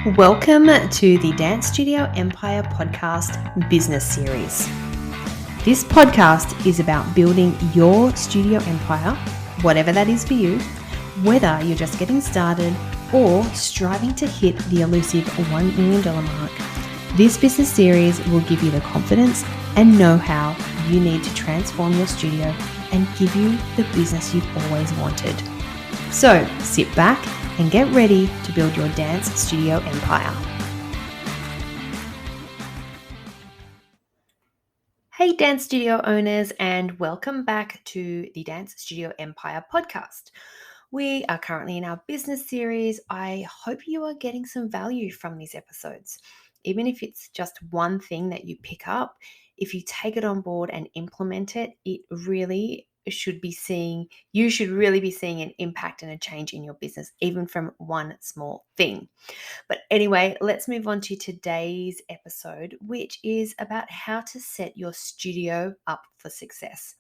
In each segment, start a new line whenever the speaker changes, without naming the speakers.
Welcome to the Dance Studio Empire podcast business series. This podcast is about building your studio empire, whatever that is for you, whether you're just getting started or striving to hit the elusive $1 million mark. This business series will give you the confidence and know-how you need to transform your studio and give you the business you've always wanted. So sit back and get ready to build your dance studio empire. Hey dance studio owners, and welcome back to the Dance Studio Empire podcast. We are currently in our business series. I hope you are getting some value from these episodes. Even if it's just one thing that you pick up, if you take it on board and implement it, you should really be seeing an impact and a change in your business, even from one small thing. But anyway, let's move on to today's episode, which is about how to set your studio up for success.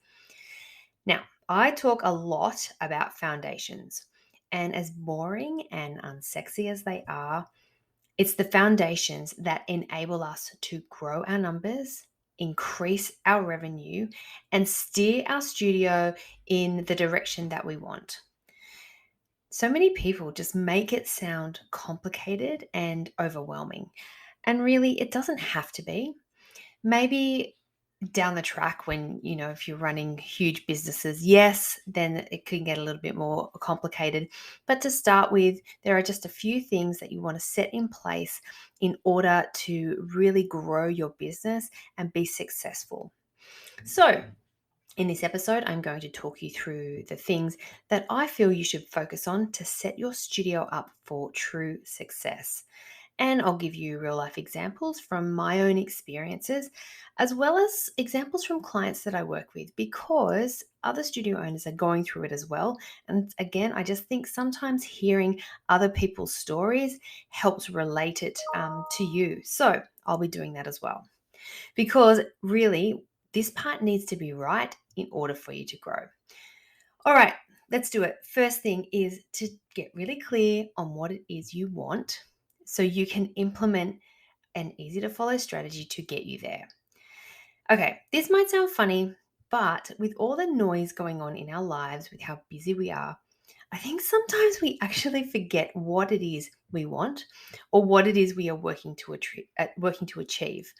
Now, I talk a lot about foundations, and as boring and unsexy as they are, it's the foundations that enable us to grow our numbers, increase our revenue, and steer our studio in the direction that we want. So many people just make it sound complicated and overwhelming. And really, it doesn't have to be. Maybe down the track when, if you're running huge businesses, yes, then it can get a little bit more complicated. But to start with, there are just a few things that you want to set in place in order to really grow your business and be successful. So, in this episode, I'm going to talk you through the things that I feel you should focus on to set your studio up for true success. And I'll give you real life examples from my own experiences, as well as examples from clients that I work with, because other studio owners are going through it as well. And again, I just think sometimes hearing other people's stories helps relate it to you. So I'll be doing that as well, because really, this part needs to be right in order for you to grow. All right, let's do it. First thing is to get really clear on what it is you want, so you can implement an easy to follow strategy to get you there. Okay, this might sound funny, but with all the noise going on in our lives, with how busy we are, I think sometimes we actually forget what it is we want or what it is we are working to achieve.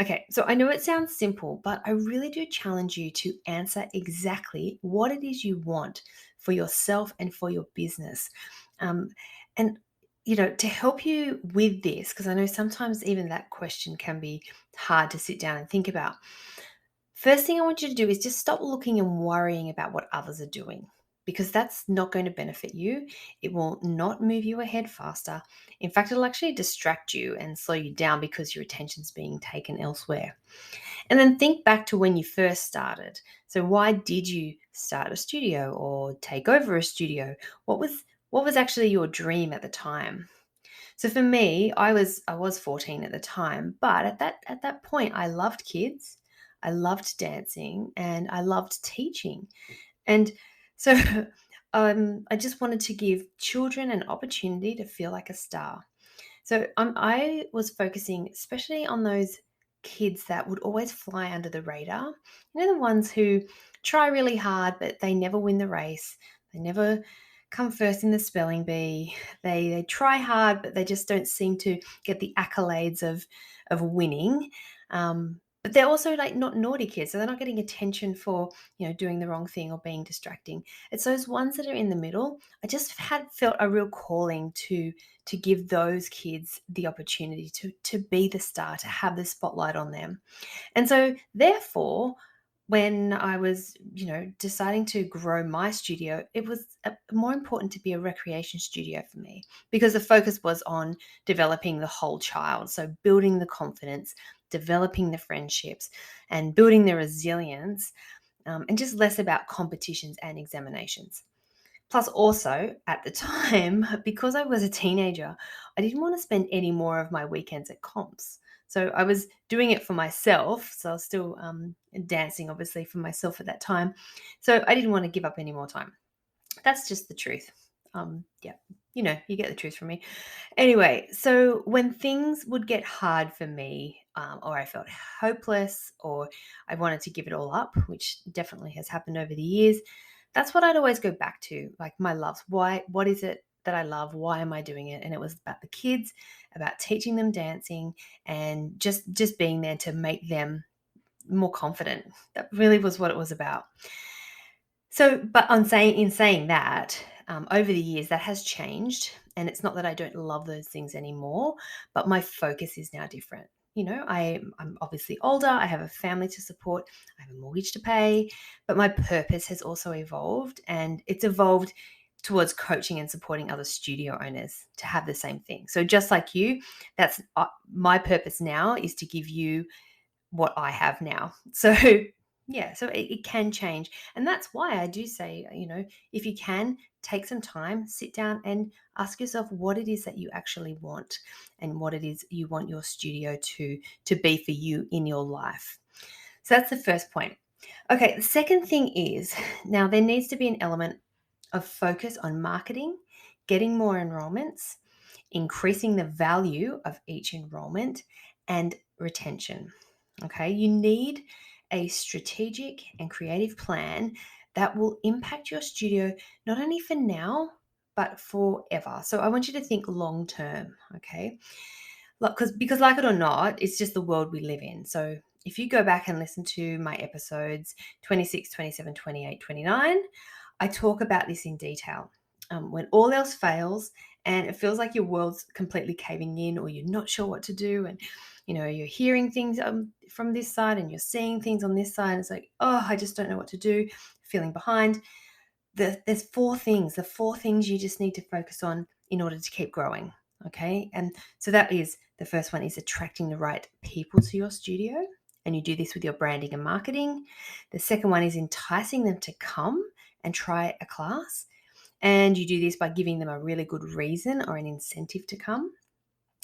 Okay, so I know it sounds simple, but I really do challenge you to answer exactly what it is you want for yourself and for your business. And to help you with this, because I know sometimes even that question can be hard to sit down and think about. First thing I want you to do is just stop looking and worrying about what others are doing, because that's not going to benefit you. It will not move you ahead faster. In fact, it'll actually distract you and slow you down because your attention's being taken elsewhere. And then think back to when you first started. So why did you start a studio or take over a studio? What was actually your dream at the time? So for me, I was 14 at the time, but at that point I loved kids, I loved dancing, and I loved teaching. And so I just wanted to give children an opportunity to feel like a star. So I was focusing especially on those kids that would always fly under the radar. The ones who try really hard, but they never win the race. They never come first in the spelling bee. They try hard, but they just don't seem to get the accolades of winning. But they're also like not naughty kids, so they're not getting attention for doing the wrong thing or being distracting. It's those ones that are in the middle. I just had felt a real calling to give those kids the opportunity to be the star, to have the spotlight on them. And so therefore, when I was, deciding to grow my studio, it was more important to be a recreation studio for me, because the focus was on developing the whole child. So building the confidence, developing the friendships, and building the resilience, and just less about competitions and examinations. Plus, also at the time, because I was a teenager, I didn't want to spend any more of my weekends at comps. So I was doing it for myself. So I was still dancing, obviously, for myself at that time. So I didn't want to give up any more time. That's just the truth. Yeah. you get the truth from me. Anyway, so when things would get hard for me, or I felt hopeless, or I wanted to give it all up, which definitely has happened over the years, that's what I'd always go back to, like my loves. Why? What is it that I love? Why am I doing it? And it was about the kids, about teaching them dancing, and just being there to make them more confident. That really was what it was about. So, but in saying that, over the years that has changed, and it's not that I don't love those things anymore, but my focus is now different. I'm obviously older. I have a family to support. I have a mortgage to pay, but my purpose has also evolved, and it's evolved towards coaching and supporting other studio owners to have the same thing. So just like you, that's my purpose now is to give you what I have now. So yeah, so it can change. And that's why I do say, if you can take some time, sit down and ask yourself what it is that you actually want and what it is you want your studio to be for you in your life. So that's the first point. Okay, the second thing is now there needs to be an element of focus on marketing, getting more enrollments, increasing the value of each enrollment, and retention. Okay, you need a strategic and creative plan that will impact your studio not only for now, but forever. So I want you to think long term, okay? Because like it or not, it's just the world we live in. So if you go back and listen to my episodes 26, 27, 28, 29, I talk about this in detail. When all else fails and it feels like your world's completely caving in or you're not sure what to do and you're hearing things from this side and you're seeing things on this side, it's like, oh, I just don't know what to do, feeling behind. There's the four things you just need to focus on in order to keep growing. Okay. And so that is the first one is attracting the right people to your studio. And you do this with your branding and marketing. The second one is enticing them to come and try a class. And you do this by giving them a really good reason or an incentive to come.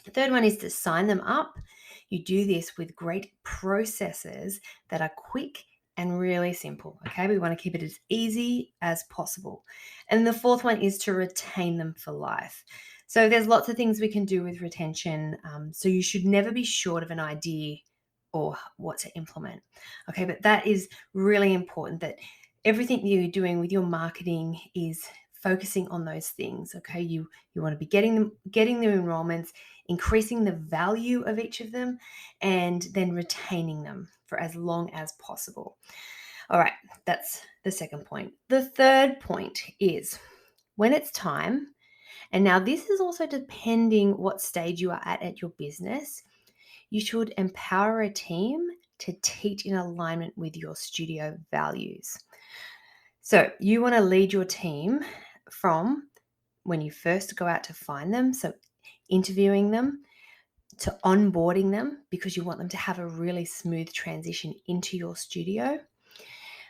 The third one is to sign them up. You do this with great processes that are quick and really simple. Okay, we want to keep it as easy as possible. And the fourth one is to retain them for life. So there's lots of things we can do with retention. So you should never be short of an idea or what to implement. Okay, but that is really important that everything you're doing with your marketing is focusing on those things. Okay, you want to be getting the enrollments, increasing the value of each of them, and then retaining them for as long as possible. All right, that's the second point. The third point is when it's time, and now this is also depending what stage you are at your business, you should empower a team to teach in alignment with your studio values. So you want to lead your team from when you first go out to find them, so interviewing them, to onboarding them because you want them to have a really smooth transition into your studio,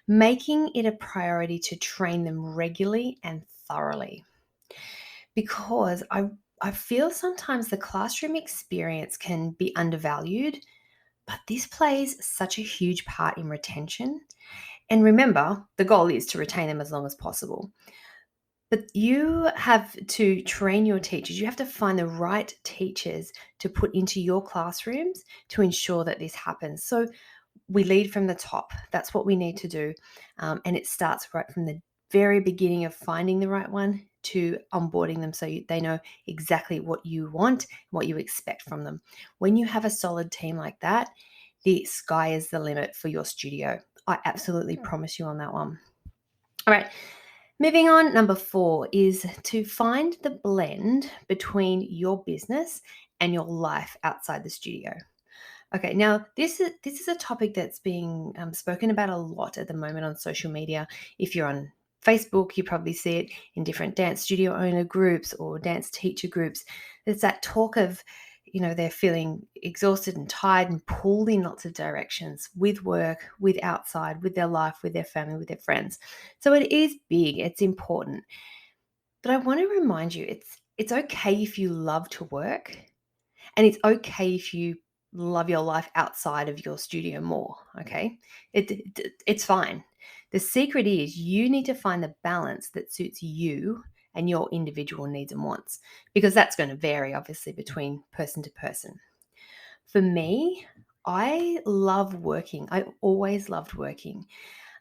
making it a priority to train them regularly and thoroughly. Because I feel sometimes the classroom experience can be undervalued, but this plays such a huge part in retention. And remember, the goal is to retain them as long as possible. But you have to train your teachers. You have to find the right teachers to put into your classrooms to ensure that this happens. So we lead from the top. That's what we need to do. And it starts right from the very beginning of finding the right one to onboarding them so they know exactly what you want, what you expect from them. When you have a solid team like that, the sky is the limit for your studio. I absolutely promise you on that one. All right. Moving on, number 4 is to find the blend between your business and your life outside the studio. Okay, now this is a topic that's being spoken about a lot at the moment on social media. If you're on Facebook, you probably see it in different dance studio owner groups or dance teacher groups. There's that talk of, they're feeling exhausted and tired and pulled in lots of directions with work, with outside, with their life, with their family, with their friends. So it is big, it's important. But I want to remind you, it's okay if you love to work, and it's okay if you love your life outside of your studio more, okay? It's fine. The secret is you need to find the balance that suits you and your individual needs and wants, because that's going to vary obviously between person to person. For me, I love working. I always loved working.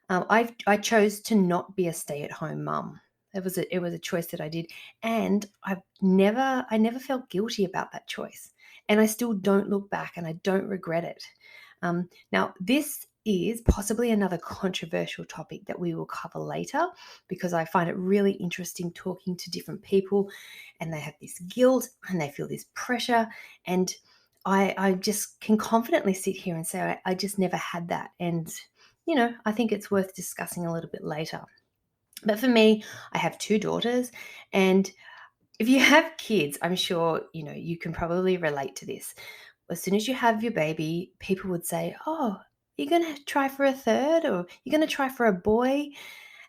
I chose to not be a stay-at-home mum. It was a choice that I did, and I never felt guilty about that choice, and I still don't look back, and I don't regret it. Now, this is possibly another controversial topic that we will cover later, because I find it really interesting talking to different people, and they have this guilt and they feel this pressure, and I just can confidently sit here and say I just never had that, and I think it's worth discussing a little bit later. But for me, I have two daughters, and if you have kids, I'm sure you can probably relate to this. As soon as you have your baby, people would say, "Oh, you're going to try for a third, or you're going to try for a boy?"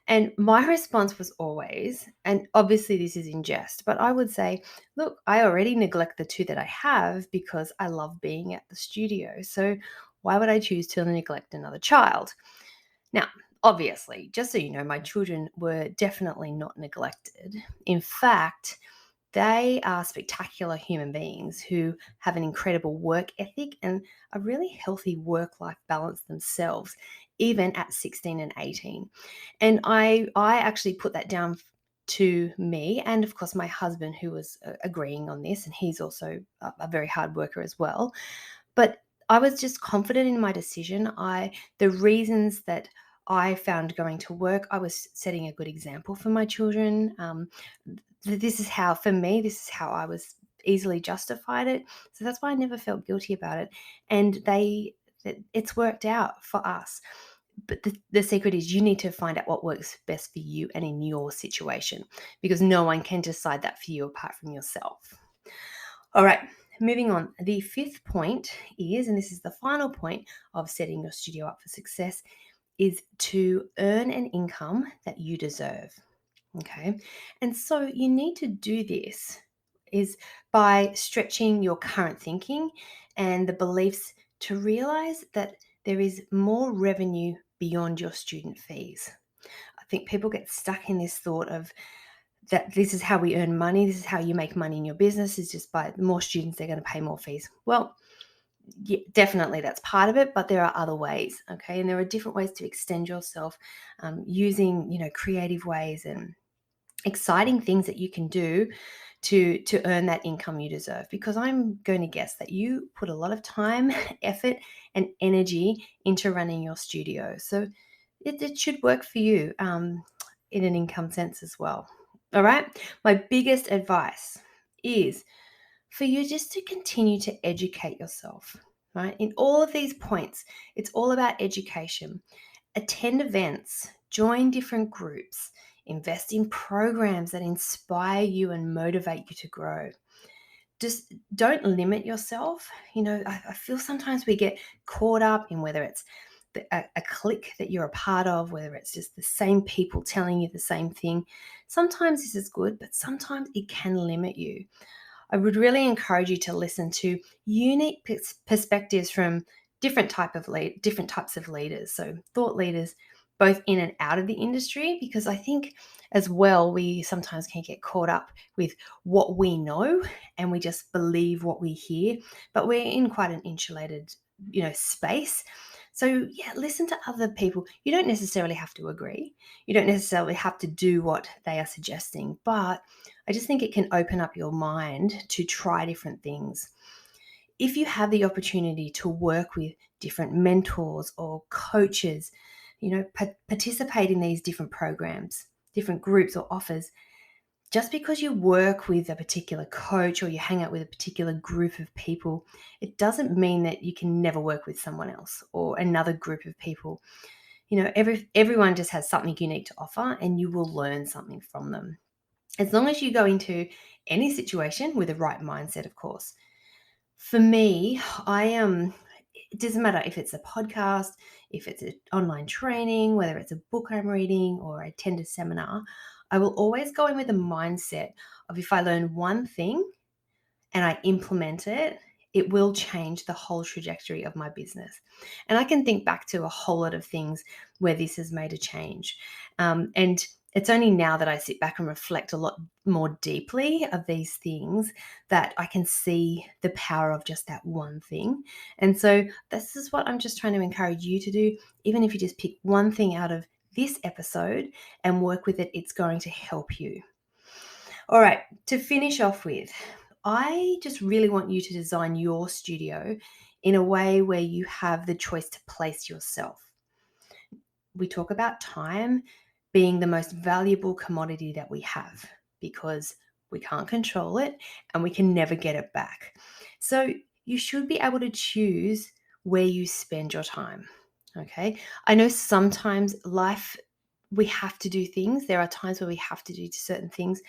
And my response was always, and obviously this is in jest, but I would say, "Look, I already neglect the two that I have because I love being at the studio. So why would I choose to neglect another child?" Now, obviously, just so you know, my children were definitely not neglected. In fact, they are spectacular human beings who have an incredible work ethic and a really healthy work-life balance themselves, even at 16 and 18. And I actually put that down to me, and of course my husband, who was agreeing on this, and he's also a very hard worker as well. But I was just confident in my decision. The reasons that I found going to work, I was setting a good example for my children. This is how, for me, this is how I was easily justified it. So that's why I never felt guilty about it. And it's worked out for us. But the secret is you need to find out what works best for you and in your situation, because no one can decide that for you apart from yourself. All right, moving on. The fifth point is, and this is the final point of setting your studio up for success, is to earn an income that you deserve. Okay. And so you need to do this is by stretching your current thinking and the beliefs to realize that there is more revenue beyond your student fees. I think people get stuck in this thought of that this is how we earn money, this is how you make money in your business, is just by more students, they're going to pay more fees. Well, yeah, definitely that's part of it, but there are other ways, okay? And there are different ways to extend yourself, using, creative ways and exciting things that you can do to earn that income you deserve, because I'm going to guess that you put a lot of time, effort, and energy into running your studio, so it should work for you, in an income sense as well. All right, my biggest advice is for you just to continue to educate yourself, right? In all of these points, it's all about education. Attend events, join different groups, invest in programs that inspire you and motivate you to grow. Just don't limit yourself. I feel sometimes we get caught up in whether it's a clique that you're a part of, whether it's just the same people telling you the same thing. Sometimes this is good, but sometimes it can limit you. I would really encourage you to listen to unique perspectives from different types of leaders. So thought leaders, both in and out of the industry, because I think as well, we sometimes can get caught up with what we know and we just believe what we hear, but we're in quite an insulated, space. So yeah, listen to other people. You don't necessarily have to agree. You don't necessarily have to do what they are suggesting, but I just think it can open up your mind to try different things. If you have the opportunity to work with different mentors or coaches, participate in these different programs, different groups or offers. Just because you work with a particular coach or you hang out with a particular group of people, it doesn't mean that you can never work with someone else or another group of people. Everyone just has something unique to offer, and you will learn something from them. As long as you go into any situation with the right mindset, of course. For me, it doesn't matter if it's a podcast, if it's an online training, whether it's a book I'm reading or I attend a seminar, I will always go in with a mindset of if I learn one thing and I implement it, it will change the whole trajectory of my business. And I can think back to a whole lot of things where this has made a change. And It's only now that I sit back and reflect a lot more deeply of these things that I can see the power of just that one thing. And so this is what I'm just trying to encourage you to do. Even if you just pick one thing out of this episode and work with it, it's going to help you. All right, to finish off with, I just really want you to design your studio in a way where you have the choice to place yourself. We talk about time being the most valuable commodity that we have because we can't control it and we can never get it back. So you should be able to choose where you spend your time. Okay. I know sometimes life, we have to do things. There are times where we have to do certain things,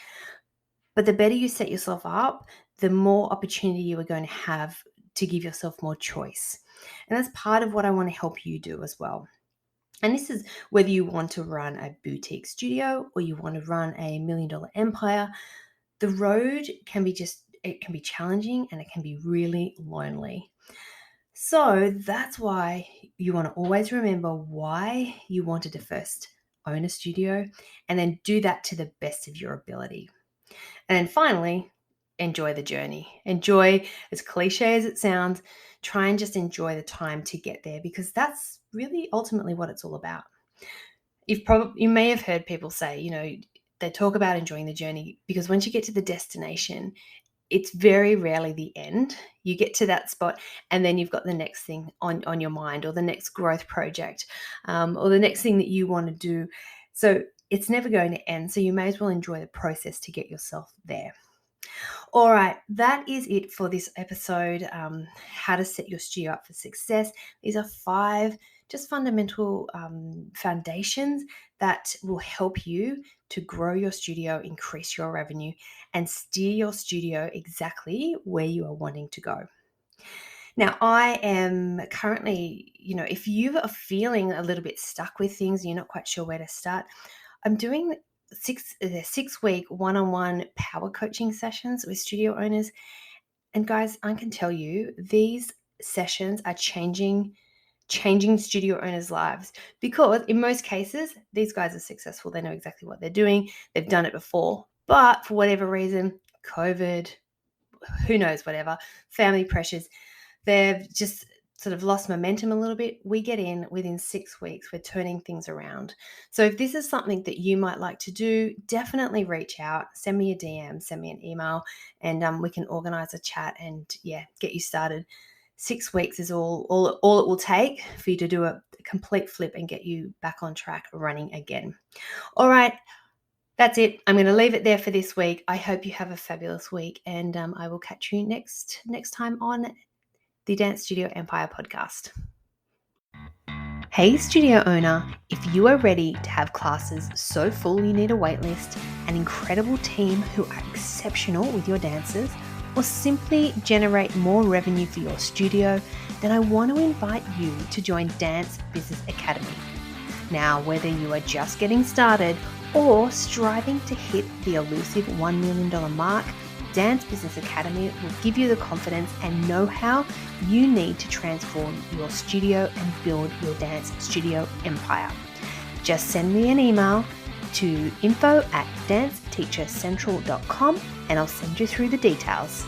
but the better you set yourself up, the more opportunity you are going to have to give yourself more choice. And that's part of what I want to help you do as well. And this is whether you want to run a boutique studio or you want to run a $1 million empire. The road can be it can be challenging and it can be really lonely. So that's why you want to always remember why you wanted to first own a studio and then do that to the best of your ability. And then finally, enjoy the journey. Enjoy, as cliche as it sounds, try and just enjoy the time to get there because that's really ultimately what it's all about. You may have heard people say, they talk about enjoying the journey because once you get to the destination, it's very rarely the end. You get to that spot and then you've got the next thing on your mind or the next growth project or the next thing that you want to do. So it's never going to end. So you may as well enjoy the process to get yourself there. All right, that is it for this episode, how to set your studio up for success. These are 5 just fundamental foundations that will help you to grow your studio, increase your revenue, and steer your studio exactly where you are wanting to go. Now, I am currently, if you are feeling a little bit stuck with things, you're not quite sure where to start, I'm doing 6-week one-on-one power coaching sessions with studio owners. And guys, I can tell you, these sessions are changing studio owners' lives because in most cases, these guys are successful. They know exactly what they're doing. They've done it before. But for whatever reason, COVID, who knows, whatever, family pressures, they've just sort of lost momentum a little bit. We get in within 6 weeks, we're turning things around. So if this is something that you might like to do, definitely reach out, send me a DM, send me an email, and we can organize a chat and get you started. 6 weeks is all it will take for you to do a complete flip and get you back on track running again. All right. That's it. I'm going to leave it there for this week. I hope you have a fabulous week, and I will catch you next time on the Dance Studio Empire podcast. Hey studio owner, if you are ready to have classes so full you need a waitlist, an incredible team who are exceptional with your dancers, or simply generate more revenue for your studio, then I want to invite you to join Dance Business Academy. Now, whether you are just getting started or striving to hit the elusive $1 million mark, Dance Business Academy will give you the confidence and know-how you need to transform your studio and build your dance studio empire. Just send me an email to info@danceteachercentral.com and I'll send you through the details.